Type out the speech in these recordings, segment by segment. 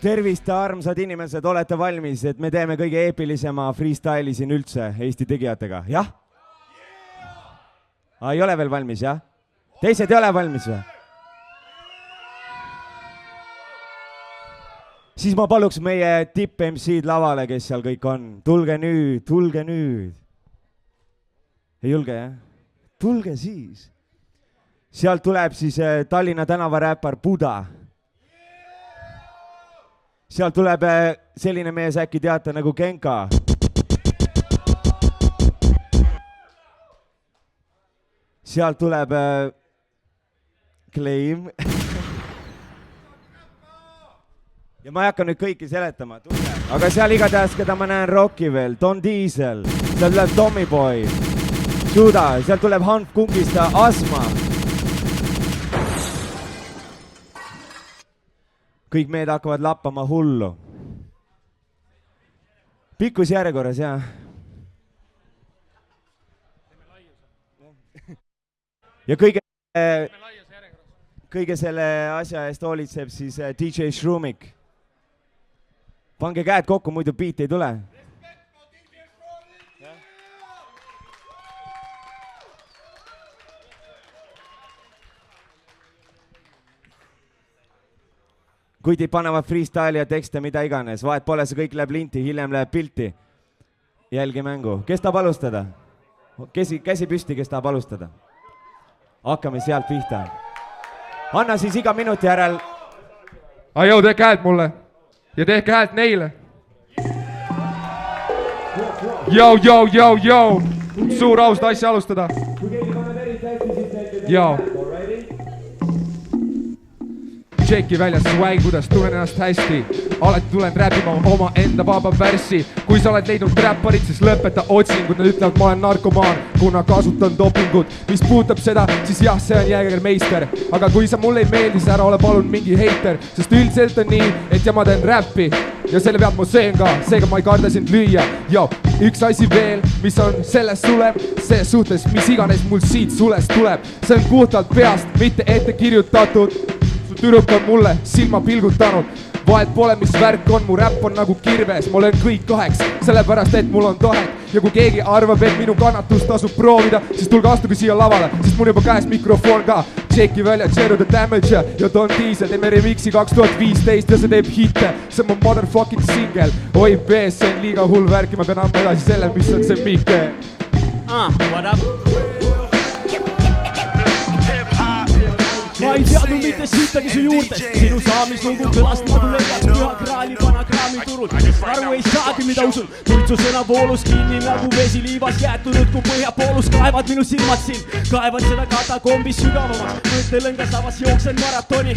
Tervist, armsad inimesed, olete valmis, et me teeme kõige eepilisema freestyle'i siin üldse Eesti tegijatega, jah? Ei ole veel valmis, jah? Teised ei ole valmis või? Siis ma paluks meie tipp-MC'd lavale, kes seal kõik on. Tulge nüüd, tulge nüüd. Ei julge, jah? Tulge siis. Sealt tuleb siis Tallinna tänavaräppar Buda. Sealt tuleb selline mees, äkki teate, nagu Genka. Sealt tuleb Claim. Ja ma ei hakka nüüd kõiki seletama, aga seal igatahes, keda ma näen Rocki veel, Don Diesel, seal tuleb Tommy Boy, Juda, seal tuleb Hanf Kungist Asma. Kõik mehed hakkavad lappama hullu. Pikkus järjekorras, jah. Ja kõige selle asja eest hoolitseb siis DJ Shrumik. Pange käed kokku, muidu beat ei tule. Kui teid panevad freestyle ja tekste, mida iganes, vahet pole, see kõik läheb linti, hiljem läheb pilti. Jälgi mängu. Kes tahab alustada? Käsi püsti, kes tahab alustada? Hakkame sealt pihta. Anna siis iga minuti järel. Ajau, tehke häält mulle. Ja tehke häält neile. Jau. Suur aust asja alustada. Jau. Tšeki väljas swag, kuidas tunnen ennast hästi. Alati tulen räpima oma enda vaba värssi. Kui sa oled leidnud räpparit, siis lõpeta otsingud. Nad ütlevad, ma olen narkomaan, kuna kasutan dopingut. Mis puutab seda, siis jah, see on Jägermeister. Aga kui sa mulle ei meeldis, ära ole palun mingi heiter. Sest üldiselt on nii, et ja ma teen räppi. Ja selle pealt ma söön ka, seega ma ei karda sind lüüa. Jo, üks asi veel, mis on sellest tuleb. See suhtes, mis iganes mul siit sulest tuleb. See on puhtalt peast, mitte ette kirjutatud. Tüdruk on mulle silma pilgutanud. Vahet pole, mis värk on, mu räpp on nagu kirves. Ma olen kõik kaheks, sellepärast, et mul on tahet. Ja kui keegi arvab, et minu kannatust tasub proovida, siis tulge astuge siia lavale, sest mul juba käes mikrofon ka. Tšeki välja, Zero the Damage ja Don Diesel. Teeme remixi 2015 ja see teeb hitte. See on mu motherfucking single. Oi bees, see on liiga hull värk ja ma pean andma edasi selle, mis on see Mikke. What up? Ma ei teadnud mitte sittagi su juurtest. Sinu saamislugu kõlast nagu leiad püha kraali pana kraamiturul. Aru ei saagi, mida usun. Tuitsu sõna voolus kinni nagu vesi liivas jäetunud, kui põhjapoolus kaevad minu silmad siin. Kaevad seda katakombis sügavamaks. Mõttelõngas avas jooksen maratoni.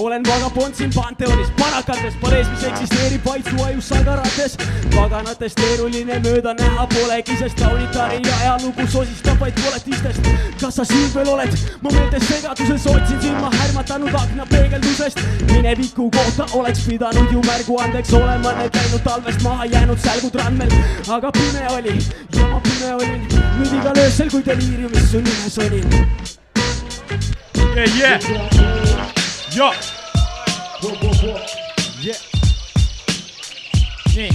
Olen vagabond siin Panteonis, panakates palees, mis eksisteerib vaid su ajus sagarates. Paganatest teeruline mööda näha polegi, sest taunitari ajalugu sosistab vaid koletistest. Kas sa siin veel oled? Ma meeldes segaduses otsin silma härmatanud akna peegeldusest. Mineviku kohta oleks pidanud ju märgu andeks olema. Need läinud talvest maha jäänud sälgud randmel. Aga pime oli ja ma pime olin. Nüüd igal öösel, kui deliiriumis su nimes olin. Jo. Nii,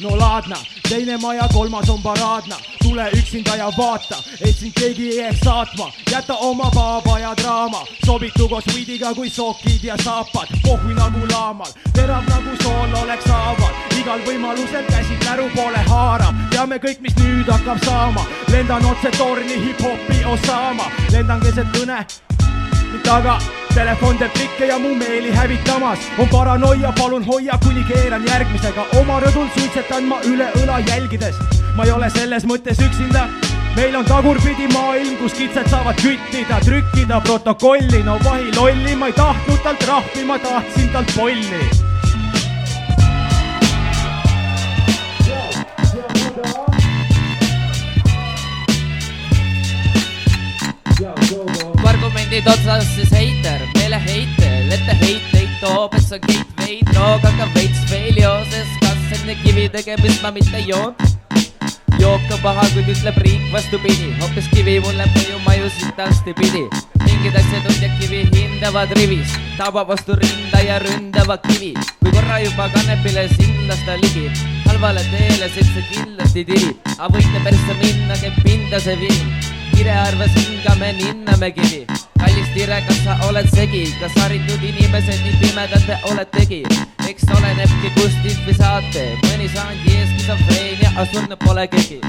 no laadna, teine maja, kolmas on paraadna. Tule üksinda ja vaata, et sind keegi ei jääks saatma. Jäta oma vaba ja draama. Sobitu koos viidiga kui sokid ja saapad. Pohvi nagu laamal, terav nagu sool oleks haaval. Igal võimalusel käsid näru poole haarab. Teame kõik, mis nüüd hakkab saama. Lendan otse torni hip-hopi Osama. Lendan keset kõne taga, telefon teeb klikke ja mu meeli hävitamas. On paranoia, palun hoia, kuni keeran järgmisega. Oma rõdul suitsetan ma üle õla jälgides. Ma ei ole selles mõttes üksinda. Meil on tagurpidi maailm, kus kitsed saavad küttida, trükkida protokolli. No vahi lolli, ma ei tahtnud talt rahvi, ma tahtsin talt polli. Argumendid otsas siis heiter, meile heitel, ette heiteid toob, et see on gateway, droog hakkab veits veel jooses, kas enne kivi tegemist ma mitte joon. Jook on paha, kuid ütleb riik vastupidi, hoopis kivi mulle mõju maju sitasti pidi. Mingid asjad on ja kivi hindavad rivis, tabab vastu rinda ja ründava kivi. Kui korra juba kanepile sillasta ligi, halvale teele sitse kindlasti tiri. A võite persse minna, käib pinda see viin. Kire arvas hingame ninname kivi. Kallis tire, kas sa oled segi? Kas haritud inimesed nii pimedate oled tegi? Eks olenebki kust tihvi saate. Mõni saandi ees skisofreenia, a surnud pole keegi.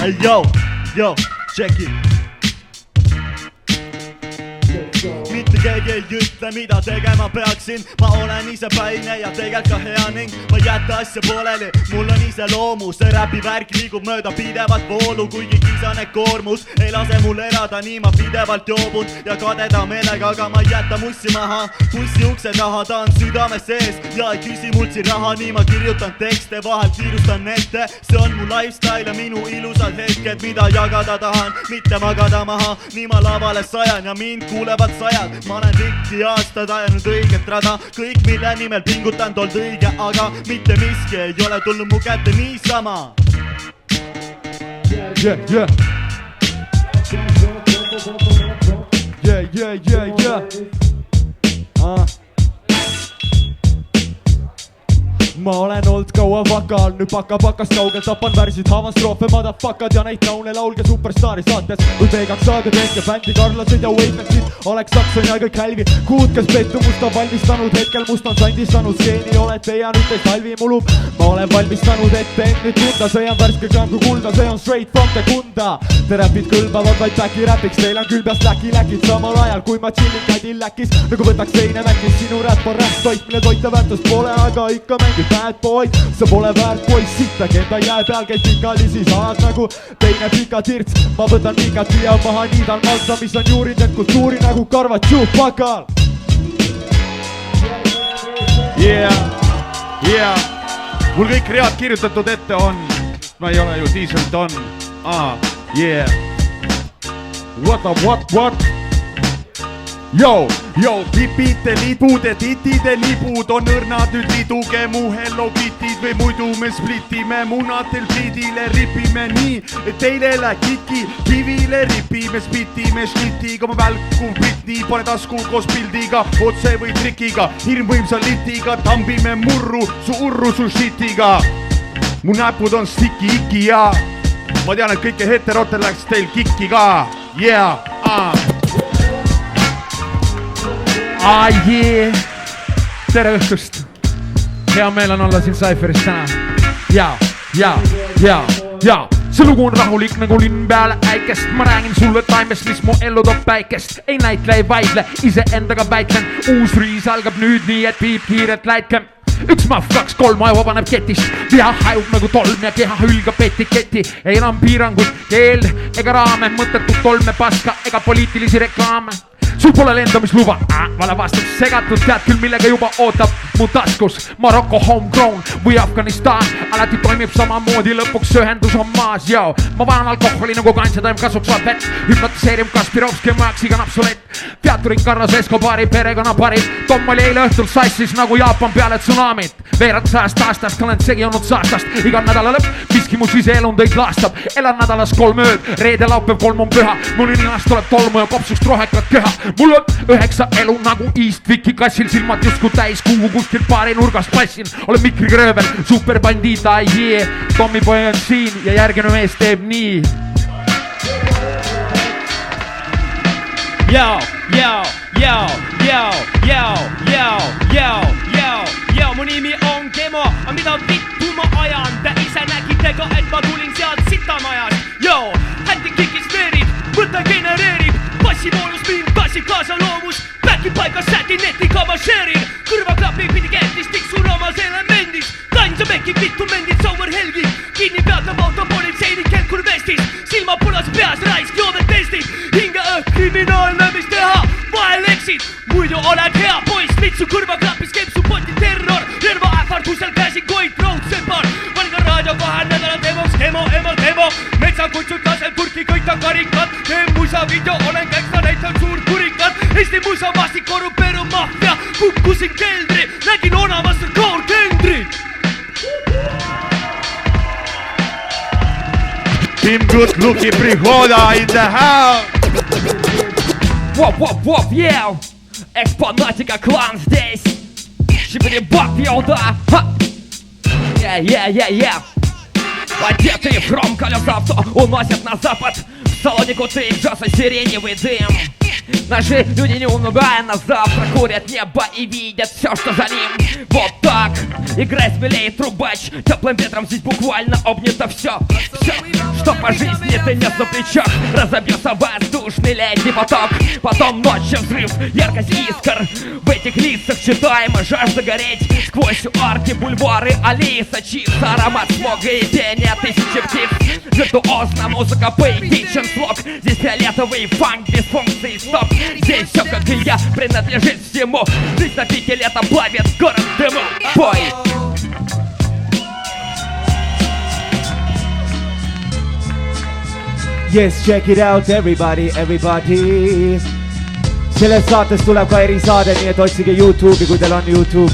Hey yo, check it. Mitte keegi ei ütle, mida tegema peaksin. Ma olen ise päine ja tegelt ka hea ning ma jätta asja pooleli. Mul on ise loomus, see räpi värk liigub mööda pidevat voolu. Kuigi kisane koormus ei lase mul elada, nii ma pidevalt joobun ja kadeda meelega. Aga ma jätta mussi maha, bussi ukse taha, ta on südame sees ja ei küsi mult siin raha. Nii ma kirjutan tekste, vahel kiirustan ette. See on mu lifestyle ja minu ilusad hetked, mida jagada tahan, mitte magada maha. Nii ma lavale sajan ja mind kuulevad sajad. Ma olen rikki aastad ajanud õiget rada. Kõik mille nimel pingutan told õige, aga mitte miski ei ole tulnud mu kätte niisama. Ma olen olnud kaua vakal, nüüd pakast kaugel tapan värsid, haavan stroofe, madafakad ja neid laune laulge superstaari saates. Kui peegaks aega tehke bändi karlased ja wavementsid, oleks Sakson ja kõik hälvi. Kuud, kes pettumust on valmistanud, hetkel must on sandistanud skeeni, olete ja nüüd teist halvi mulub. Ma olen valmistanud ette nüüd tunda, see on värske kraam kui kulda, see on straight from the kunda. Te räpid kõlbavad vaid backi räpiks, teil on küll peast läkid samal ajal, kui ma chillin Cadillac'is. Nagu võtaks seine mäkis, sinu räpp on räpp toit, mille toita väärtust pole, aga ikka mängib bad boy. Sa pole väärt poiss, sitta kenda jää peal käid pikalisi, saad nagu teine pika tirts. Ma võtan pikad ja maha niidan malta, mis on juurinud kultuuri nagu Karvatšuv pakal. Mul kõik read kirjutatud ette on. Ma ei ole ju Diesel Don. What? Yo, tipite lipude, titide lipud on õrnad, nüüd liduge mu Hello Kitid või muidu me splitime munatel pliidile, ripime nii, et teile läheb kiki, kivile ripime, spitime šlitiga, ma välkuv pitni, pane tasku koos pildiga, otse või trikiga, hirmvõimsa litiga, tambime murru su shitiga. Mu näpud on stiki-iki ja ma tean, et kõike heterotel läks teil kikki ka, Tere õhtust. Hea meel on olla siin Cypheris täna. See lugu on rahulik nagu linn peale äikest. Ma räägin sulle taimest, mis mu ellu toob päikest. Ei näitle, ei vaidle, ise endaga väitlen. Uus riis algab nüüd nii, et viib kiiret läitkem. Üks mahv, 2, 3 aju vabaneb ketist. Viha hajub nagu tolm ja keha hülgab etiketi. Ei enam piirangud, keeld ega raame, mõttetut tolme paska ega poliitilisi reklaame. Sul pole lendamisluba, vale vastus segatud, tead küll millega juba ootab mu taskus. Marokko homegrown või Afganistan, alati toimib samamoodi, lõpuks ühendus on maas, joo. Ma vajan alkoholi nagu kantsetaim kasuks vaat vett, hüpnotiseerib Kaspirovski maaks iga napsulett. Peaturin Carlos Escobari perekonna parim, Tom oli eile õhtul sassis nagu Jaapan peale tsunamit. Veerad 100 aastast, olen segi olnud saastast, iga nädala lõpp, miski mu siseelundeid laastab. Elan nädalas 3 ööd, reede, laupäev, 3 on püha, mul inimest tuleb tolmu ja kopsust rohekat köha. Mul on 9 elu nagu Eastviki kassil, silmad justkui täis kuhu kuskil paari nurgast passin. Olen Mikri Gröövel, superbandiita, Tommy Boy on siin ja järgine mees teeb nii. Mu nimi on Kemo, aga mida vittu ma ajan? Te ise nägite ka, et ma tulin sealt sitamajast. Händi kikis veerib, mõte genereerib, passivoolus mind kassib kaasa loomus. Päki paigas sätin netiga ma share'in, kõrvaklapi pidi kätist tiksun omas elemendis. Kansa mekid vittu mendid, sauer helgi, kinni peatab auto politseinik kelkur vestis. Silma punas peas raisk, joobed testid, hinge õhk kriminaalne, mis teha, vahel eksid. Muidu oled hea poiss, litsu kõrvaklapis käib su poti terror. Relva ähvard, kus seal käsi koid, raudseppar. Valga raadio 2 nädala temoks, Kemo, metsakutsud lasel purki, kõik on karikad. Teen musa video, olen käksta, näitan suur kurikat. Eesti musa vastik korrupeeru maffia, kukkusin keldri, nägin onavast kaur kendri. Team Good Looking Prihoda in the house. Воп, yeah! Экспонатика клан здесь! Шибери-бап, йоу, да! Yeah. Одетые в хром колеса авто уносят на запад. В салоне куты, джаза, сиреневый дым. Наши люди, не унывая, на завтра курят небо и видят все, что за ним. Вот так, играй смелее, трубач. Теплым ветром здесь буквально обнято все, что по жизни ты нес на плечах. Разобьется воздушный летний поток. Потом ночью взрыв, яркость искр. В этих лицах читаемо жажда гореть. Сквозь арки, бульвары, аллеи сочится аромат смога и пения тысячи птиц. Виртуозна музыка, поэтичен слог. Здесь фиолетовый фанк без функции стоп. Здесь все, как и я, принадлежит всему. Жизнь на пике лета плавит город дыму. Бой! Yes, check it out everybody. Sellest saatest tuleb ka erisaade, nii et otsige YouTube'i, kui teil on YouTube.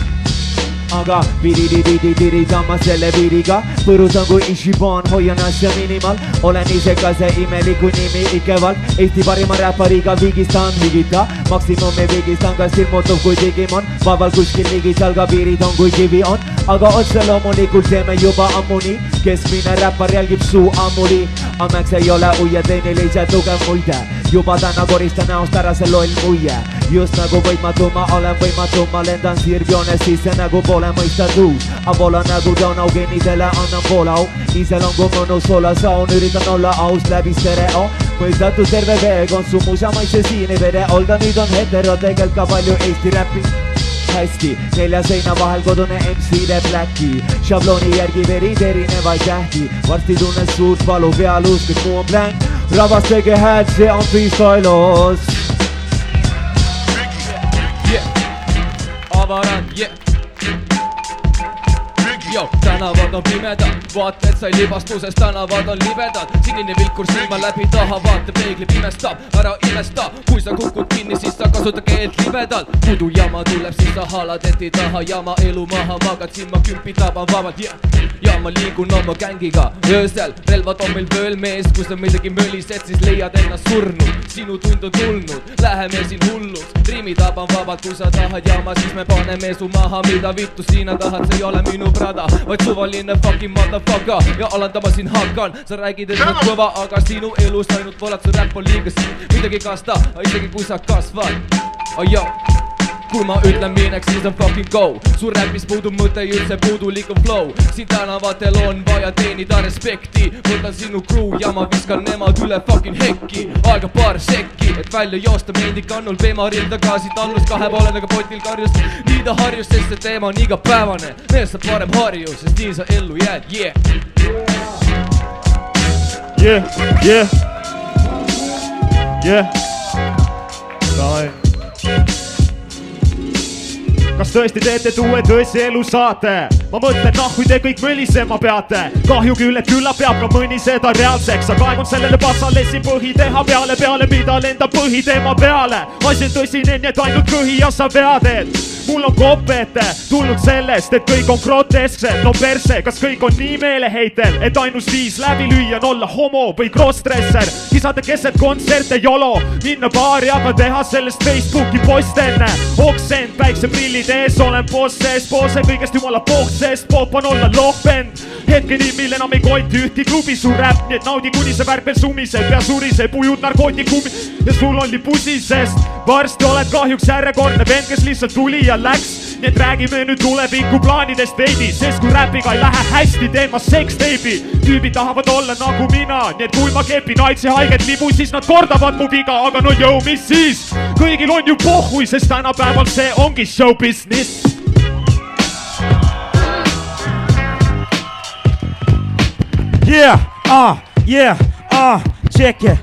Aga pidi tamma selle piiriga. Põrutan kui Ishiban, hoian asja minimal. Olen ise ka see imeliku nimi ikevalt. Eesti parima räppariga viigistan higita. Maksimumi viigistan, kas ilmutub kui Digimon. Vaval kuskil ligis alga piirid on kui kivi on. Aga otse loomulikult teeme juba ammu nii. Keskmine räppar jälgib suu ammuli. Ammeks ei ole uie tehnilise tugev muide. Juba täna koristan näost ära see loll muie. Just nagu võitmatu ma olen võimatu. Ma lendan sirgjoones sisse nagu pole mõista tuus. Avola nagu Donau geenidele annan poolau. Iselongu mõnus olla saun, üritan olla aus läbi stereo. Mõistatud terve vee, konsumus ja maitse siin ei vede. Olda nüüd on hetero, tegelt ka palju Eesti räppi. Hästi, 4 seina vahel kodune MC teeb läki. Šablooni järgi verid erinevaid tähti. Varsti tunnen suurt valu pealuus, kõik muu on blank. Rabas tege hääd, see on freestylos. Avaran, Yo, tänavad on pimedad, vaata et sai libastusest, tänavad on libedad. Sinine vilkur silma läbi taha, vaata peegli pimestab, ära imesta. Kui sa kukud kinni, siis sa kasuta keelt libedalt. Muidu jama tuleb, siis sa halad eti taha. Jama elu maha, magad silma kümpi taban vabalt, ja ma liigun oma gängiga. Öösel, relvad on meil vööl mees. Kui sa midagi mölised, siis leiad ennast surnud. Sinu tund on tulnud, läheme siin hullus. Riimi taban vabalt, kui sa tahad jama, siis me paneme su maha. Mida vittu sina tahad, see ei ole minu brada. Vaid suvaline fucking motherfucker. Ja alandama siin hakkan. Sa räägid et nüüd kõva, aga sinu elus ainult volad. Su räpp on liiga siin, midagi kasta. Isegi kui sa kasvad. Kui ma ütlen mineks, siis on fucking go. Su räpis puudub mõte, üldse puudulik on flow. Siin tänavatel on vaja teenida respekti. Võtan sinu crew ja ma viskan nemad üle fucking hekki. Aega paar sekki, et välja joosta meendik annul. Peema rinda gaasi tallus, 2 poolendaga potil karjus. Nii ta harjus, sest see teema on igapäevane. Mees saab parem harjus, sest nii sa ellu jääd, Kas tõesti teete tuue tõsi elu saate? Ma mõtlen kui te kõik mölisema peate. Kahju küll, et külla peab ka mõni seda reaalseks. Sa kaegun sellele passale siin põhi teha peale, mida lendab põhi teema peale. Asi on tõsine, nii et ainult kõhi ja sa vead, et mul on kopete tulnud sellest, et kõik on grotesksed. No perse, kas kõik on nii meeleheitel, et ainus viis läbi lüüa on olla homo või crossdresser. Kisada keset kontserte jolo, minna baari, aga teha sellest Facebooki post enne. Oksend, päikseprillid ees, olen bosses, poose kõigest jumala pohtsest. Pop on olla lohvend, hetkeni mil enam ei koiti ühti klubi su räpp. Nii et naudi kuni see värk veel sumiseb ja suriseb, ujud narkootikumi ja sul on libusisest. Varsti oled kahjuks järjekordne vend, kes lihtsalt tuli ja läks. Nii et räägime nüüd tuleviku plaanidest veidi, sest kui räpiga ei lähe hästi, teen ma sextape'i. Tüübid tahavad olla nagu mina, nii et kui ma kepin aitse haiget libu, siis nad kordavad mu viga. Aga no jõu, mis siis? Kõigil on ju pohhui, sest tänapäeval see ongi show business. Check it,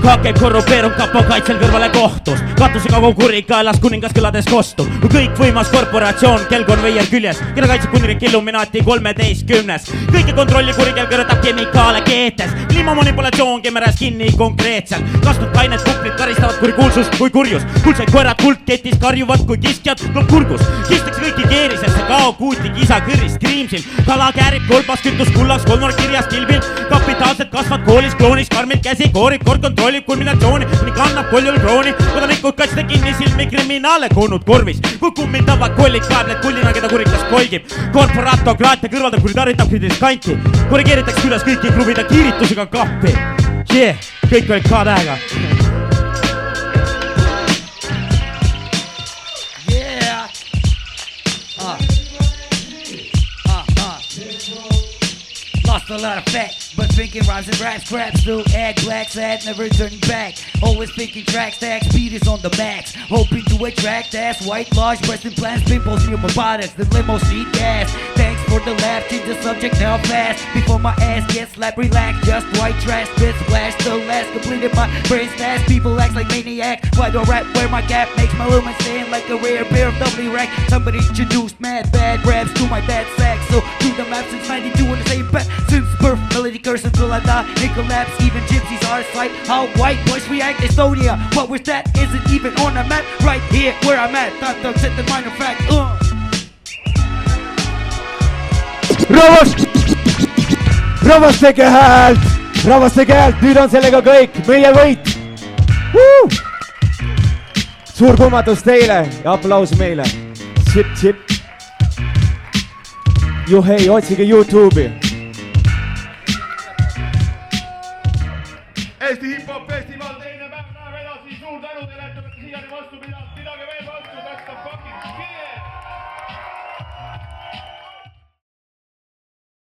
Kakeib korrupeerub kapo kaitsel kõrvale kohtus. Katusega kogu kurikaelas kuningas kõlades kostub. Kui kõik võimas korporatsioon, kelgon veier küljes, keda kaitseb kuningrik Illuminati 13-10. Kõike kontrolli kurikev kõrõtab kemikaale keetes. Kliimamanipulatsioon kemeras kinni konkreetselt. Kasnud kained kuplid karistavad kuri kuulsust kui kurjus. Kuldsed koerad kuldketis karjuvad kui kiskjad klub kurgus. Kistakse kõiki keerisesse, kao kuuti kisa kõrist kriimsil. Kala käärib kolbas kütus kullaks, kolmar kirjas kilbil. Kapitaalselt kasvad koolis, kloonis, karmid käsi kool. kord kontrollib kulminatsiooni, ning kannab koljul krooni. Kodanikud kaitste kinni silmi kriminaale koonud korvis. Kui kummitavad kollid kaebled kullina, keda kurikas kolgib. Korporatokraatia kõrvaldab, kuri tarvitab kriitilist kanti. Korrigeeritakse külas kõiki klubida kiiritusega kappi. Kõik olid ka tähega. Lost a lot of fat, but thinking rhymes and raps, crap, still act black, sad, never turning back. Always thinking track stacks, speed is on the max. Hoping to attract ass, white, large breast implants, pimples near my products, the limos need gas. Thanks for the laugh, change the subject now fast. Before my ass gets slapped, relax, just white trash, spit splash, the last completed my brain stash. People act like maniacs, why do I rap where my gap makes my lumen stand like a rare pair of doubly rack. Somebody introduced mad bad raps to my bad sack, so do the math since 92 on the same path. Since birth, melody curse until I die, they collapse, even gypsies are sight. How white boys react, Estonia, what was that? Isn't even on the map, right here where I'm at. Thought set the minor fact, Rahvas tege häält, nüüd on sellega kõik, meie võit. Suur kummatus teile ja aplaus meile. Chip. Juhei, otsige YouTube'i. Eesti hip-hop festival teine päev läheb edasi, suur tänu teile, et olete siiani vastu pidanud.